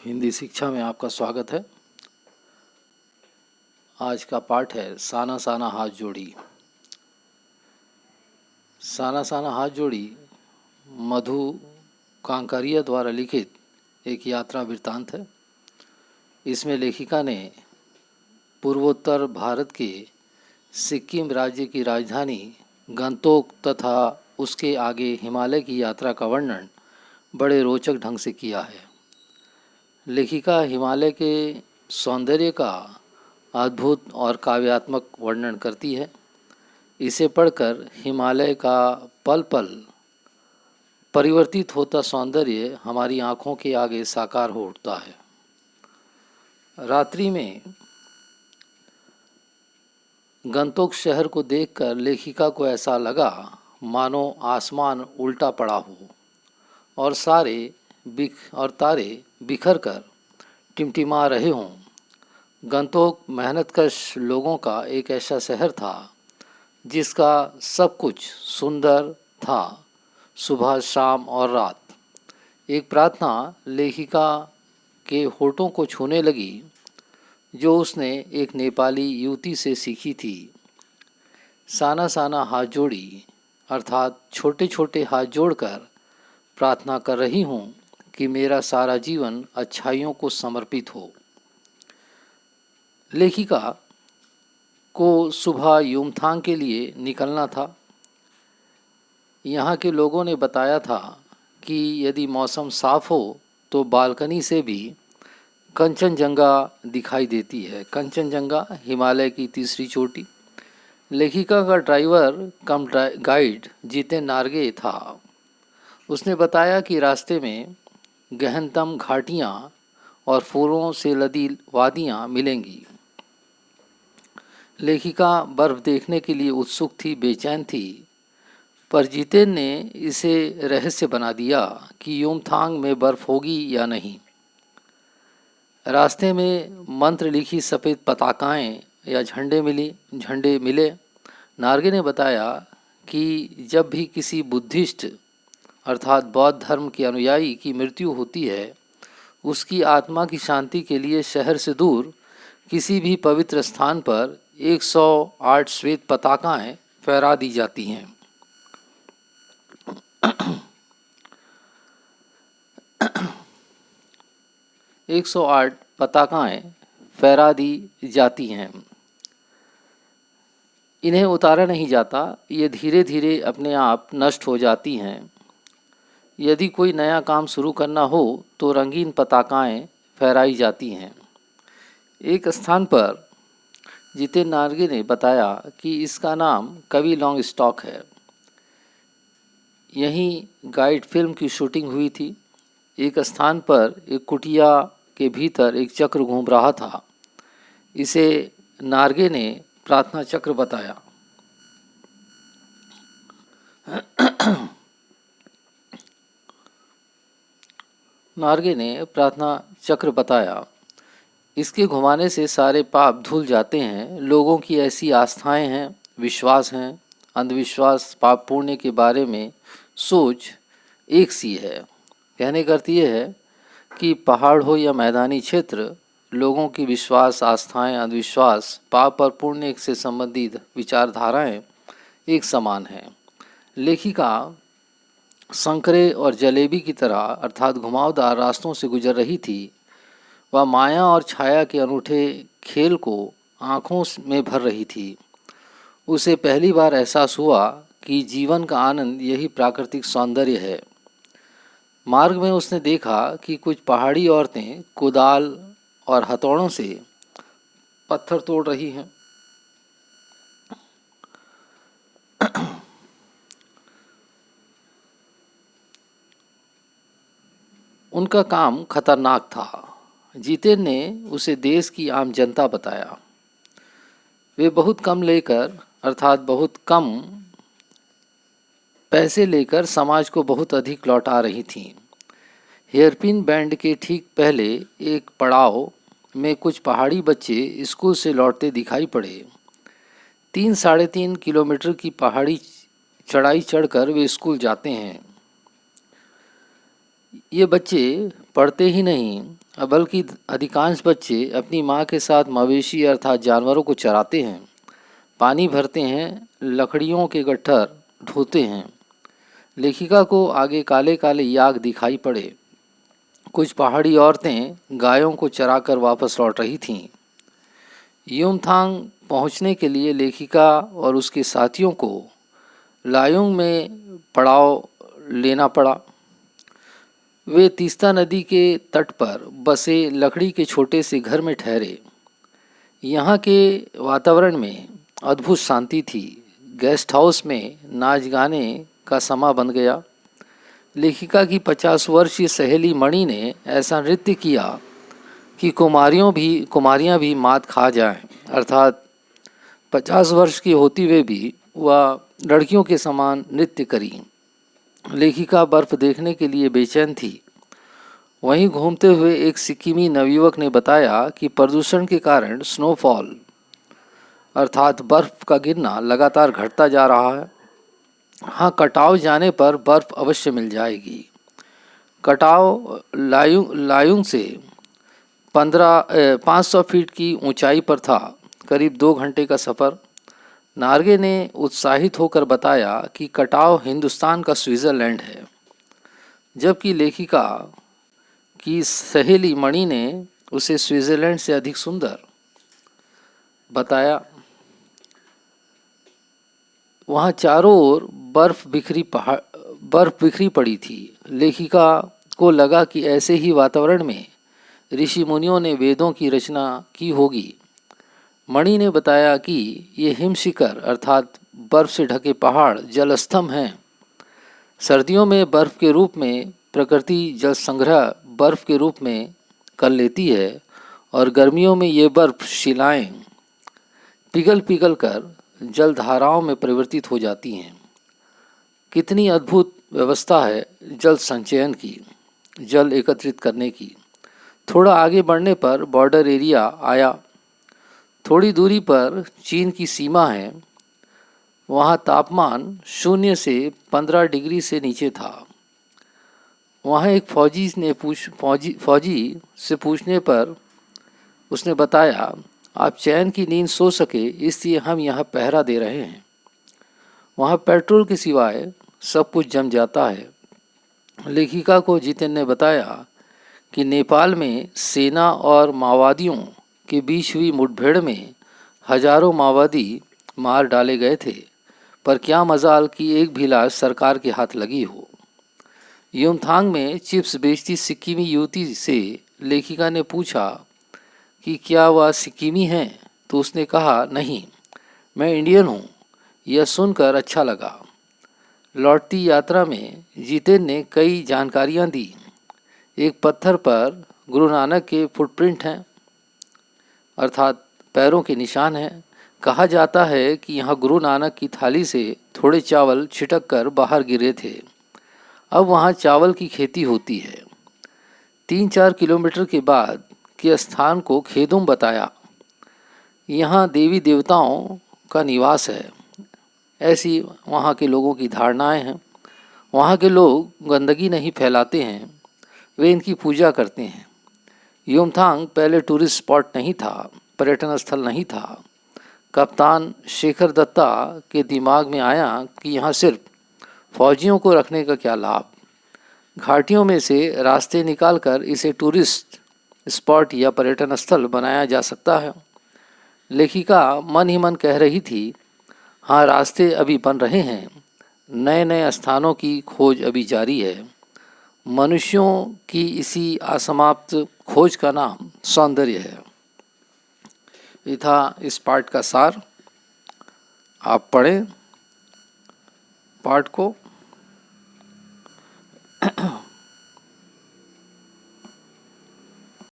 हिंदी शिक्षा में आपका स्वागत है। आज का पाठ है साना साना हाथ जोड़ी। साना साना हाथ जोड़ी मधु कांकरिया द्वारा लिखित एक यात्रा वृत्तांत है। इसमें लेखिका ने पूर्वोत्तर भारत के सिक्किम राज्य की राजधानी गंगटोक तथा उसके आगे हिमालय की यात्रा का वर्णन बड़े रोचक ढंग से किया है। लेखिका हिमालय के सौंदर्य का अद्भुत और काव्यात्मक वर्णन करती है। इसे पढ़कर हिमालय का पल पल परिवर्तित होता सौंदर्य हमारी आँखों के आगे साकार हो उठता है। रात्रि में गंगटोक शहर को देखकर लेखिका को ऐसा लगा मानो आसमान उल्टा पड़ा हो और तारे बिखर कर टिमटिमा रहे हों। गंगटोक मेहनतकश लोगों का एक ऐसा शहर था जिसका सब कुछ सुंदर था, सुबह शाम और रात। एक प्रार्थना लेखिका के होठों को छूने लगी जो उसने एक नेपाली युवती से सीखी थी। साना साना हाथ जोड़ी अर्थात छोटे छोटे हाथ जोड़कर प्रार्थना कर रही हूँ कि मेरा सारा जीवन अच्छाइयों को समर्पित हो। लेखिका को सुबह युमथांग के लिए निकलना था। यहाँ के लोगों ने बताया था कि यदि मौसम साफ हो तो बालकनी से भी कंचनजंगा दिखाई देती है। कंचनजंगा हिमालय की तीसरी चोटी। लेखिका का ड्राइवर कम गाइड जितेन नार्गे था। उसने बताया कि रास्ते में गहनतम घाटियाँ और फूलों से लदी वादियाँ मिलेंगी। लेखिका बर्फ़ देखने के लिए उत्सुक थी, बेचैन थी, पर जितेन ने इसे रहस्य बना दिया कि युमथांग में बर्फ़ होगी या नहीं। रास्ते में मंत्र लिखी सफ़ेद पताकाएँ या झंडे मिले। नार्गे ने बताया कि जब भी किसी बुद्धिस्ट अर्थात बौद्ध धर्म के अनुयायी की मृत्यु होती है, उसकी आत्मा की शांति के लिए शहर से दूर किसी भी पवित्र स्थान पर 108 श्वेत पताकाएँ फहरा दी जाती हैं। 108 पताकाएँ फहरा दी जाती हैं। इन्हें उतारा नहीं जाता, ये धीरे धीरे अपने आप नष्ट हो जाती हैं। यदि कोई नया काम शुरू करना हो तो रंगीन पताकाएँ फहराई जाती हैं। एक स्थान पर जितेन नार्गे ने बताया कि इसका नाम कवि लॉन्ग स्टॉक है। यहीं गाइड फिल्म की शूटिंग हुई थी। एक स्थान पर एक कुटिया के भीतर एक चक्र घूम रहा था। इसे नार्गे ने प्रार्थना चक्र बताया। नार्गे ने प्रार्थना चक्र बताया। इसके घुमाने से सारे पाप धुल जाते हैं। लोगों की ऐसी आस्थाएं हैं, विश्वास हैं, अंधविश्वास, पाप पुण्य के बारे में सोच एक सी है। कहने का अर्थ ये है कि पहाड़ हो या मैदानी क्षेत्र, लोगों की विश्वास, आस्थाएं, अंधविश्वास, पाप और पुण्य से संबंधित विचारधाराएं एक समान हैं। लेखिका संकरे और जलेबी की तरह अर्थात घुमावदार रास्तों से गुजर रही थी। वह माया और छाया के अनूठे खेल को आँखों में भर रही थी। उसे पहली बार एहसास हुआ कि जीवन का आनंद यही प्राकृतिक सौंदर्य है। मार्ग में उसने देखा कि कुछ पहाड़ी औरतें कुदाल और हथौड़ों से पत्थर तोड़ रही हैं। उनका काम खतरनाक था। जितेन ने उसे देश की आम जनता बताया। वे बहुत कम पैसे लेकर समाज को बहुत अधिक लौटा रही थीं। हेयरपिन बैंड के ठीक पहले एक पड़ाव में कुछ पहाड़ी बच्चे स्कूल से लौटते दिखाई पड़े। 3-3.5 किलोमीटर की पहाड़ी चढ़ाई चढ़कर वे स्कूल जाते हैं। ये बच्चे पढ़ते ही नहीं बल्कि अधिकांश बच्चे अपनी माँ के साथ मवेशी अर्थात जानवरों को चराते हैं, पानी भरते हैं, लकड़ियों के गट्ठर ढोते हैं। लेखिका को आगे काले काले याक दिखाई पड़े। कुछ पहाड़ी औरतें गायों को चराकर वापस लौट रही थीं। युमथांग पहुंचने के लिए लेखिका और उसके साथियों को लायुंग में पड़ाव लेना पड़ा। वे तीस्ता नदी के तट पर बसे लकड़ी के छोटे से घर में ठहरे। यहाँ के वातावरण में अद्भुत शांति थी। गेस्ट हाउस में नाच गाने का समा बन गया। लेखिका की 50 वर्षीय सहेली मणि ने ऐसा नृत्य किया कि कुमारियाँ भी मात खा जाएं, अर्थात 50 वर्ष की होती हुए भी वह लड़कियों के समान नृत्य करी। लेखिका बर्फ देखने के लिए बेचैन थी। वहीं घूमते हुए एक सिक्किमी नवयुवक ने बताया कि प्रदूषण के कारण स्नोफॉल अर्थात बर्फ का गिरना लगातार घटता जा रहा है। हाँ, कटाव जाने पर बर्फ अवश्य मिल जाएगी। कटाव लायुंग से 500 फीट की ऊंचाई पर था, करीब 2 घंटे का सफ़र। नार्गे ने उत्साहित होकर बताया कि कटाव हिंदुस्तान का स्विट्ज़रलैंड है, जबकि लेखिका की सहेली मणि ने उसे स्विट्ज़रलैंड से अधिक सुंदर बताया। वहाँ चारों ओर बर्फ बिखरी पड़ी थी। लेखिका को लगा कि ऐसे ही वातावरण में ऋषि मुनियों ने वेदों की रचना की होगी। मणि ने बताया कि ये हिमशिखर अर्थात बर्फ से ढके पहाड़ जलस्तंभ हैं। सर्दियों में बर्फ के रूप में प्रकृति जल संग्रह बर्फ के रूप में कर लेती है और गर्मियों में ये बर्फ शिलाएं पिघल कर जलधाराओं में परिवर्तित हो जाती हैं। कितनी अद्भुत व्यवस्था है जल संचयन की, जल एकत्रित करने की। थोड़ा आगे बढ़ने पर बॉर्डर एरिया आया। थोड़ी दूरी पर चीन की सीमा है। वहाँ तापमान 0 से 15 डिग्री से नीचे था। वहाँ एक फौजी से पूछने पर उसने बताया, आप चैन की नींद सो सके इसलिए हम यहाँ पहरा दे रहे हैं। वहाँ पेट्रोल के सिवाय सब कुछ जम जाता है। लेखिका को जितेन ने बताया कि नेपाल में सेना और माओवादियों के बीच हुई मुठभेड़ में हजारों माओवादी मार डाले गए थे, पर क्या मजाल कि एक भी लाश सरकार के हाथ लगी हो। युमथांग में चिप्स बेचती सिक्किमी युवती से लेखिका ने पूछा कि क्या वह सिक्किमी हैं, तो उसने कहा, नहीं, मैं इंडियन हूँ। यह सुनकर अच्छा लगा। लौटती यात्रा में जितेन ने कई जानकारियाँ दी। एक पत्थर पर गुरु नानक के फुटप्रिंट हैं, अर्थात पैरों के निशान हैं। कहा जाता है कि यहाँ गुरु नानक की थाली से थोड़े चावल छिटक कर बाहर गिरे थे। अब वहाँ चावल की खेती होती है। 3-4 किलोमीटर के बाद के स्थान को खेदुम बताया। यहाँ देवी देवताओं का निवास है, ऐसी वहाँ के लोगों की धारणाएं हैं। वहाँ के लोग गंदगी नहीं फैलाते हैं, वे इनकी पूजा करते हैं। युमथांग पहले टूरिस्ट स्पॉट नहीं था, पर्यटन स्थल नहीं था। कप्तान शेखर दत्ता के दिमाग में आया कि यहाँ सिर्फ फौजियों को रखने का क्या लाभ। घाटियों में से रास्ते निकालकर इसे टूरिस्ट स्पॉट या पर्यटन स्थल बनाया जा सकता है। लेखिका मन ही मन कह रही थी, हाँ, रास्ते अभी बन रहे हैं, नए नए स्थानों की खोज अभी जारी है। मनुष्यों की इसी असमाप्त खोज का नाम सौंदर्य है। ये था इस पाठ का सार। आप पढ़ें पाठ को।